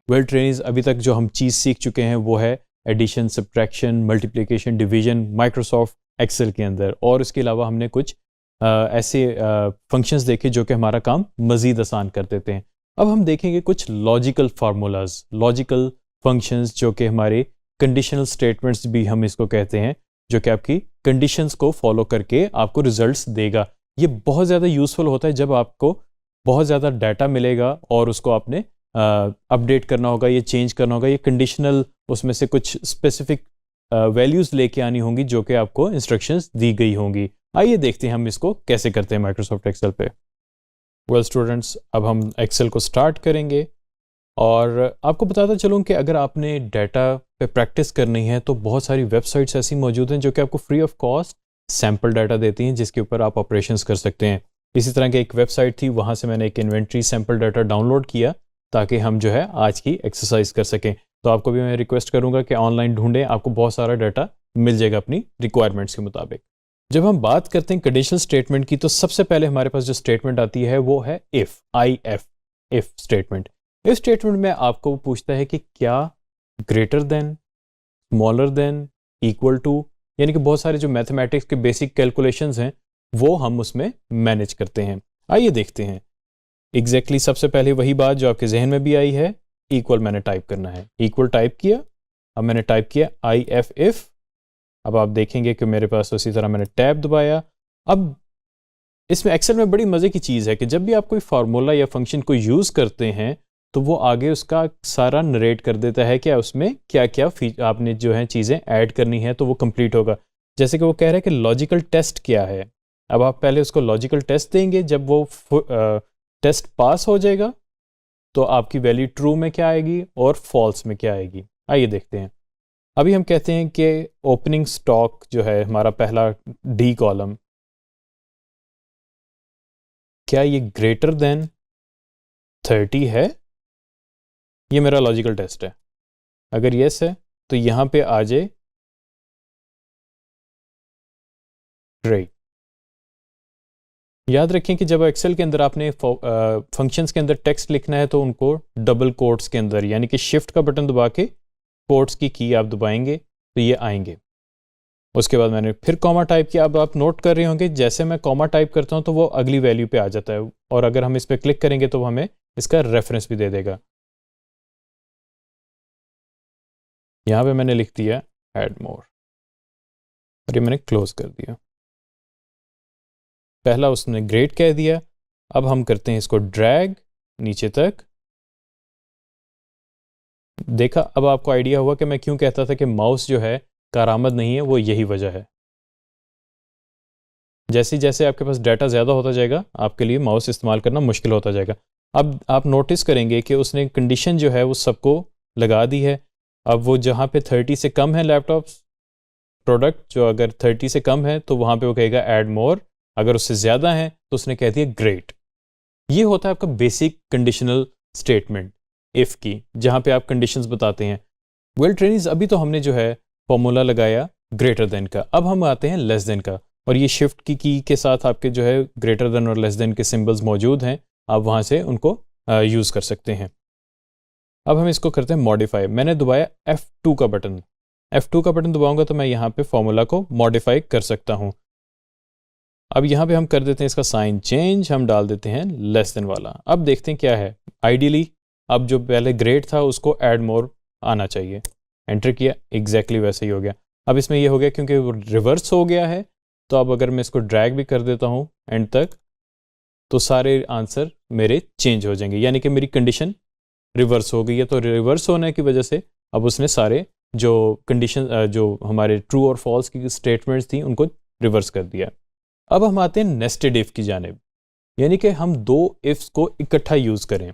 Well training अभी तक जो हम चीज़ सीख चुके हैं वो है addition, subtraction, multiplication, division Microsoft Excel के अंदर, और इसके अलावा हमने कुछ ऐसे फंक्शंस देखे जो कि हमारा काम मज़ीद आसान कर देते हैं। अब हम देखेंगे कुछ लॉजिकल फार्मूलाज, लॉजिकल फंक्शंस जो कि हमारे कंडीशनल स्टेटमेंट्स भी हम इसको कहते हैं, जो कि आपकी कंडीशंस को फॉलो करके आपको रिजल्ट्स देगा। ये बहुत ज़्यादा यूज़फुल होता है जब आपको बहुत ज़्यादा डाटा मिलेगा और उसको आपने अपडेट करना होगा, ये चेंज करना होगा, ये कंडीशनल उसमें से कुछ स्पेसिफिक वैल्यूज़ लेके आनी होंगी जो कि आपको इंस्ट्रक्शंस दी गई होंगी। आइए देखते हैं हम इसको कैसे करते हैं माइक्रोसॉफ्ट एक्सेल पे। वेल स्टूडेंट्स, अब हम एक्सेल को स्टार्ट करेंगे और आपको बताता चलूँ कि अगर आपने डाटा पे प्रैक्टिस करनी है तो बहुत सारी वेबसाइट्स ऐसी मौजूद हैं जो कि आपको free of cost sample data देती हैं जिसके ऊपर आप ऑपरेशंस कर सकते हैं। इसी तरह की एक वेबसाइट थी, वहाँ से मैंने एक इन्वेंट्री सैम्पल डाटा डाउनलोड किया ताकि हम जो है आज की एक्सरसाइज कर सकें। तो आपको भी मैं रिक्वेस्ट करूँगा कि ऑनलाइन ढूंढें, आपको बहुत सारा डाटा मिल जाएगा अपनी रिक्वायरमेंट्स के मुताबिक। जब हम बात करते हैं कंडीशनल स्टेटमेंट की तो सबसे पहले हमारे पास जो स्टेटमेंट आती है वो है if, if statement. If statement में आपको पूछता है कि क्या greater than, smaller than, equal to, यानी कि बहुत सारे जो मैथमेटिक्स के बेसिक कैलकुलेशंस हैं वो हम उसमें मैनेज करते हैं। आइए देखते हैं। एग्जैक्टली सबसे पहले वही बात जो आपके जहन में भी आई है, इक्वल मैंने टाइप करना है, इक्वल टाइप किया। अब मैंने टाइप किया if। अब आप देखेंगे कि मेरे पास उसी तरह मैंने टैब दबाया। अब इसमें एक्सेल में बड़ी मज़े की चीज़ है कि जब भी आप कोई फार्मूला या फंक्शन को यूज़ करते हैं तो वो आगे उसका सारा नरेट कर देता है कि उसमें क्या क्या आपने जो है चीज़ें ऐड करनी है, तो वो कंप्लीट होगा। जैसे कि वो कह रहा है कि लॉजिकल टेस्ट क्या है। अब आप पहले उसको लॉजिकल टेस्ट देंगे, जब वो टेस्ट पास हो जाएगा तो आपकी वैल्यू ट्रू में क्या आएगी और फॉल्स में क्या आएगी। आइए देखते हैं। अभी हम कहते हैं कि ओपनिंग स्टॉक जो है हमारा पहला डी कॉलम, क्या ये ग्रेटर देन 30 है? ये मेरा लॉजिकल टेस्ट है। अगर यस है तो यहां पे आ जाए ग्रेट। याद रखें कि जब एक्सेल के अंदर आपने फंक्शंस के अंदर टेक्स्ट लिखना है तो उनको डबल कोट्स के अंदर, यानी कि शिफ्ट का बटन दबा के कोट्स की आप दबाएंगे तो ये आएंगे। उसके बाद मैंने फिर कॉमा टाइप किया। अब आप नोट कर रहे होंगे जैसे मैं कॉमा टाइप करता हूं तो वो अगली वैल्यू पे आ जाता है, और अगर हम इस पर क्लिक करेंगे तो वो हमें इसका रेफरेंस भी दे देगा। यहां पे मैंने लिख दिया ऐड मोर और ये मैंने क्लोज कर दिया। पहला उसने ग्रेट कह दिया। अब हम करते हैं इसको ड्रैग नीचे तक। देखा, अब आपको आइडिया हुआ कि मैं क्यों कहता था कि माउस जो है कारआमद नहीं है, वो यही वजह है। जैसे जैसे आपके पास डाटा ज़्यादा होता जाएगा आपके लिए माउस इस्तेमाल करना मुश्किल होता जाएगा। अब आप नोटिस करेंगे कि उसने कंडीशन जो है वो सबको लगा दी है। अब वो जहाँ पे 30 से कम है लैपटॉप प्रोडक्ट, जो अगर 30 से कम है तो वहाँ पे वो कहेगा ऐड मोर, अगर उससे ज़्यादा है तो उसने कह दिया ग्रेट। ये होता है आपका बेसिक कंडीशनल स्टेटमेंट इफ़ की, जहाँ पे आप कंडीशंस बताते हैं। वेल ट्रेनिंग्स, अभी तो हमने जो है फॉर्मूला लगाया ग्रेटर देन का। अब हम आते हैं लेस देन का, और ये शिफ्ट की के साथ आपके जो है ग्रेटर देन और लेस देन के सिंबल्स मौजूद हैं, आप वहाँ से उनको यूज़ कर सकते हैं। अब हम इसको करते हैं मॉडिफाई। मैंने दबाया F2 का बटन। F2 का बटन दबाऊंगा तो मैं यहाँ पे फॉर्मूला को मॉडिफाई कर सकता हूँ। अब यहाँ पे हम कर देते हैं इसका साइन चेंज, हम डाल देते हैं लेस देन वाला। अब देखते हैं क्या है। आइडियली अब जो पहले ग्रेट था उसको ऐड मोर आना चाहिए। एंटर किया, एग्जैक्टली वैसे ही हो गया। अब इसमें ये हो गया क्योंकि वो रिवर्स हो गया है, तो अब अगर मैं इसको ड्रैग भी कर देता हूँ एंड तक तो सारे आंसर मेरे चेंज हो जाएंगे, यानी कि मेरी कंडीशन रिवर्स हो गई है। तो रिवर्स होने की वजह से अब उसने सारे जो कंडीशन जो हमारे ट्रू और फॉल्स की स्टेटमेंट्स थी उनको रिवर्स कर दिया। अब हम आते हैं नेस्टेड इफ की जानिब, यानी कि हम दो इफ्स को इकट्ठा यूज़ करें।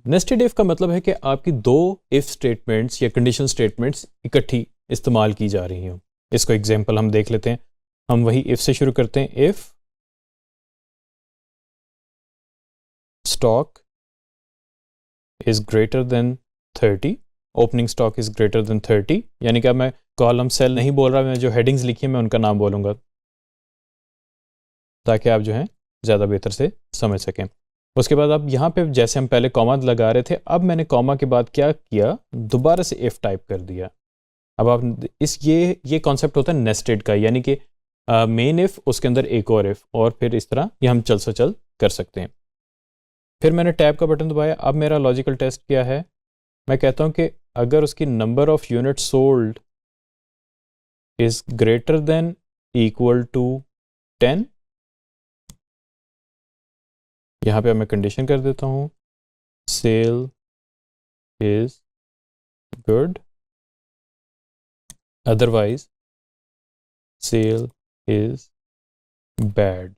नेस्टेड इफ का मतलब है कि आपकी दो इफ स्टेटमेंट्स या कंडीशन स्टेटमेंट्स इकट्ठी इस्तेमाल की जा रही हैं। इसको एग्जांपल हम देख लेते हैं। हम वही इफ से शुरू करते हैं। If stock is greater then 30, opening stock is greater then 30, यानी कि मैं कॉलम सेल नहीं बोल रहा, मैं जो हेडिंग्स लिखी है मैं उनका नाम बोलूंगा ताकि आप जो है ज़्यादा बेहतर से समझ सकें। उसके बाद अब यहाँ पे जैसे हम पहले कॉमा लगा रहे थे, अब मैंने कॉमा के बाद क्या किया, दोबारा से इफ टाइप कर दिया। अब आप ये कॉन्सेप्ट होता है नेस्टेड का, यानी कि मेन इफ उसके अंदर एक और इफ, और फिर इस तरह ये हम चल से चल कर सकते हैं। फिर मैंने टैब का बटन दबाया। अब मेरा लॉजिकल टेस्ट क्या है, मैं कहता हूं कि अगर उसकी number of unit sold is greater than equal to 10, यहां पे मैं कंडीशन कर देता हूं sale is good, otherwise sale is bad.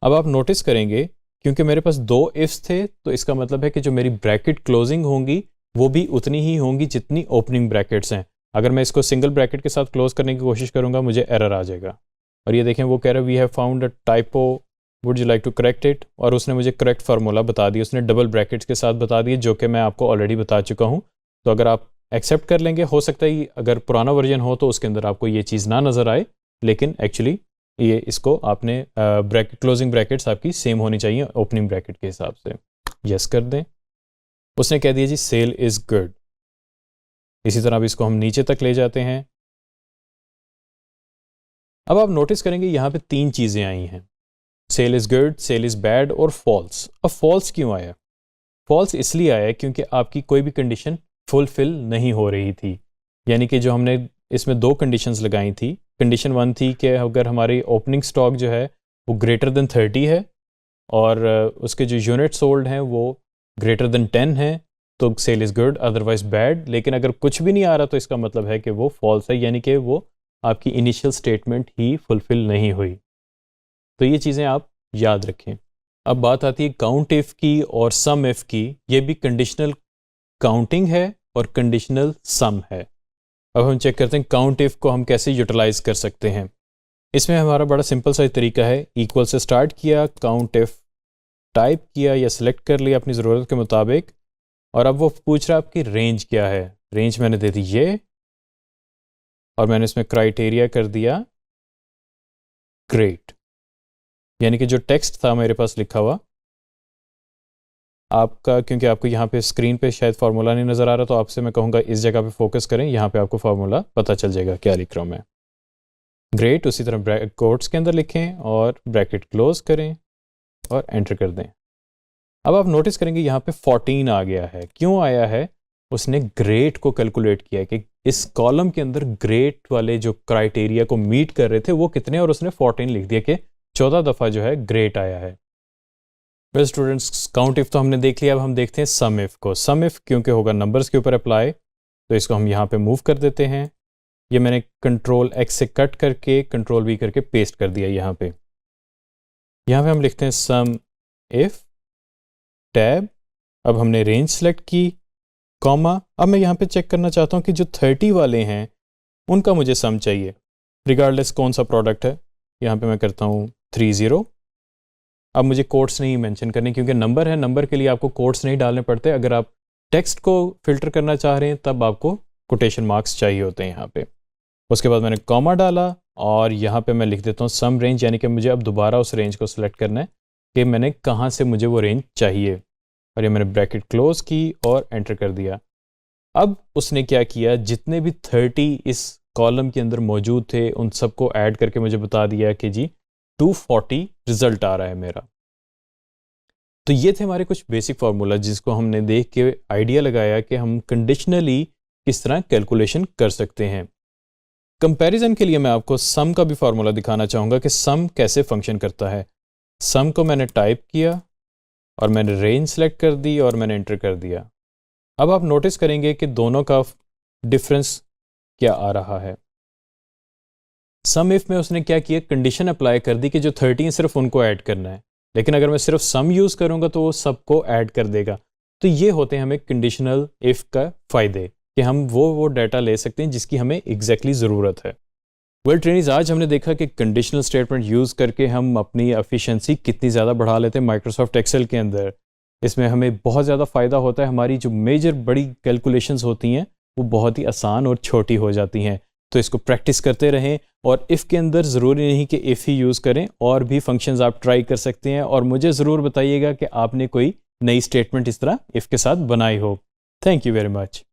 अब आप नोटिस करेंगे क्योंकि मेरे पास दो इफ्स थे, तो इसका मतलब है कि जो मेरी ब्रैकेट क्लोजिंग होंगी वो भी उतनी ही होंगी जितनी ओपनिंग ब्रैकेट्स हैं। अगर मैं इसको सिंगल ब्रैकेट के साथ क्लोज करने की कोशिश करूंगा मुझे एरर आ जाएगा। और ये देखें वो कह रहा है we have found a typo, would you like to correct it, और उसने मुझे करेक्ट फार्मूला बता दिया, उसने डबल ब्रैकेट्स के साथ बता दिए, जो कि मैं आपको ऑलरेडी बता चुका हूँ। तो अगर आप एक्सेप्ट कर लेंगे, हो सकता है अगर पुराना वर्जन हो तो उसके अंदर आपको ये चीज़ ना नज़र आए, लेकिन एक्चुअली ये इसको आपने ब्रैकेट क्लोजिंग ब्रैकेट्स आपकी सेम होनी चाहिए ओपनिंग ब्रैकेट के हिसाब से। यस कर दें। उसने कह दिया जी सेल इज़ गुड। इसी तरह अब इसको हम नीचे तक ले जाते हैं। अब आप नोटिस करेंगे यहाँ पे तीन चीज़ें आई हैं, sale is good, sale is bad और फॉल्स। अब फॉल्स क्यों आया? फॉल्स इसलिए आया क्योंकि आपकी कोई भी कंडीशन फुलफिल नहीं हो रही थी। यानी कि जो हमने इसमें दो कंडीशंस लगाई थी, कंडीशन 1 थी कि अगर हमारी ओपनिंग स्टॉक जो है वो ग्रेटर देन 30 है और उसके जो यूनिट सोल्ड हैं वो ग्रेटर देन 10 है, तो sale is good, otherwise bad. लेकिन अगर कुछ भी नहीं आ रहा तो इसका मतलब है कि वो फॉल्स है, यानी कि वो आपकी इनिशियल स्टेटमेंट ही फुलफिल नहीं हुई। तो ये चीज़ें आप याद रखें। अब बात आती है काउंट इफ़ की और सम इफ़ की। ये भी कंडीशनल काउंटिंग है और कंडीशनल सम है। अब हम चेक करते हैं काउंट इफ को हम कैसे यूटिलाइज कर सकते हैं। इसमें हमारा बड़ा सिंपल सा तरीका है, इक्वल से स्टार्ट किया, काउंट इफ टाइप किया या सिलेक्ट कर लिया अपनी ज़रूरत के मुताबिक, और अब वो पूछ रहा है आपकी रेंज क्या है। रेंज मैंने दे दी ये, और मैंने इसमें क्राइटेरिया कर दिया ग्रेट, यानी कि जो टेक्स्ट था मेरे पास लिखा हुआ आपका, क्योंकि आपको यहाँ पे स्क्रीन पे शायद फार्मूला नहीं नज़र आ रहा, तो आपसे मैं कहूँगा इस जगह पे फोकस करें, यहाँ पे आपको फार्मूला पता चल जाएगा क्या लिख रहा हूँ मैं। ग्रेट, उसी तरह कोट्स के अंदर लिखें और ब्रैकेट क्लोज करें और एंटर कर दें। अब आप नोटिस करेंगे यहाँ पे 14 आ गया है। क्यों आया है? उसने ग्रेट को कैलकुलेट किया कि इस कॉलम के अंदर ग्रेट वाले जो क्राइटेरिया को मीट कर रहे थे वो कितने, और उसने 14 लिख दिया कि 14 दफ़ा जो है ग्रेट आया है। वेल स्टूडेंट्स, काउंट इफ तो हमने देख लिया, अब हम देखते हैं सम इफ को। सम इफ क्योंकि होगा नंबर्स के ऊपर अप्लाई, तो इसको हम यहाँ पे मूव कर देते हैं। ये मैंने कंट्रोल एक्स से कट करके कंट्रोल वी करके पेस्ट कर दिया यहाँ पे। हम लिखते हैं सम इफ टैब। अब हमने रेंज सेलेक्ट की, कॉमा। अब मैं यहाँ पे चेक करना चाहता हूँ कि जो 30 वाले हैं उनका मुझे सम चाहिए, रिगार्डलेस कौन सा प्रोडक्ट है। यहाँ पे मैं करता हूँ 30। अब मुझे कोट्स नहीं मेंशन करने, क्योंकि नंबर है, नंबर के लिए आपको कोट्स नहीं डालने पड़ते। अगर आप टेक्स्ट को फिल्टर करना चाह रहे हैं तब आपको कोटेशन मार्क्स चाहिए होते हैं यहाँ पे। उसके बाद मैंने कॉमा डाला और यहाँ पे मैं लिख देता हूँ सम रेंज, यानी कि मुझे अब दोबारा उस रेंज को सिलेक्ट करना है कि मैंने कहाँ से मुझे वो रेंज चाहिए। और ये मैंने ब्रैकेट क्लोज की और एंटर कर दिया। अब उसने क्या किया, जितने भी 30 इस कॉलम के अंदर मौजूद थे उन सबको ऐड करके मुझे बता दिया कि जी 240 रिजल्ट आ रहा है मेरा। तो ये थे हमारे कुछ बेसिक फार्मूला जिसको हमने देख के आइडिया लगाया कि हम कंडीशनली किस तरह कैलकुलेशन कर सकते हैं। कंपैरिजन के लिए मैं आपको सम का भी फार्मूला दिखाना चाहूँगा कि सम कैसे फंक्शन करता है। सम को मैंने टाइप किया और मैंने रेंज सेलेक्ट कर दी और मैंने एंटर कर दिया। अब आप नोटिस करेंगे कि दोनों का डिफरेंस क्या आ रहा है। सम इफ में उसने क्या किया, कंडीशन अप्लाई कर दी कि जो 30 है सिर्फ उनको ऐड करना है, लेकिन अगर मैं सिर्फ सम यूज़ करूंगा तो वो सबको ऐड कर देगा। तो ये होते हैं हमें कंडीशनल इफ का फ़ायदे कि हम वो डाटा ले सकते हैं जिसकी हमें एग्जैक्टली ज़रूरत है। वेल ट्रेनिज, आज हमने देखा कि कंडीशनल स्टेटमेंट यूज़ करके हम अपनी एफिशिएंसी कितनी ज़्यादा बढ़ा लेते हैं माइक्रोसॉफ्ट एक्सेल के अंदर। इसमें हमें बहुत ज़्यादा फ़ायदा होता है, हमारी जो मेजर बड़ी कैलकुलेशंस होती हैं वो बहुत ही आसान और छोटी हो जाती हैं। तो इसको प्रैक्टिस करते रहें। और इफ़ के अंदर ज़रूरी नहीं कि इफ़ ही यूज़ करें, और भी फंक्शंस आप ट्राई कर सकते हैं। और मुझे ज़रूर बताइएगा कि आपने कोई नई स्टेटमेंट इस तरह इफ़ के साथ बनाई हो। Thank you very much.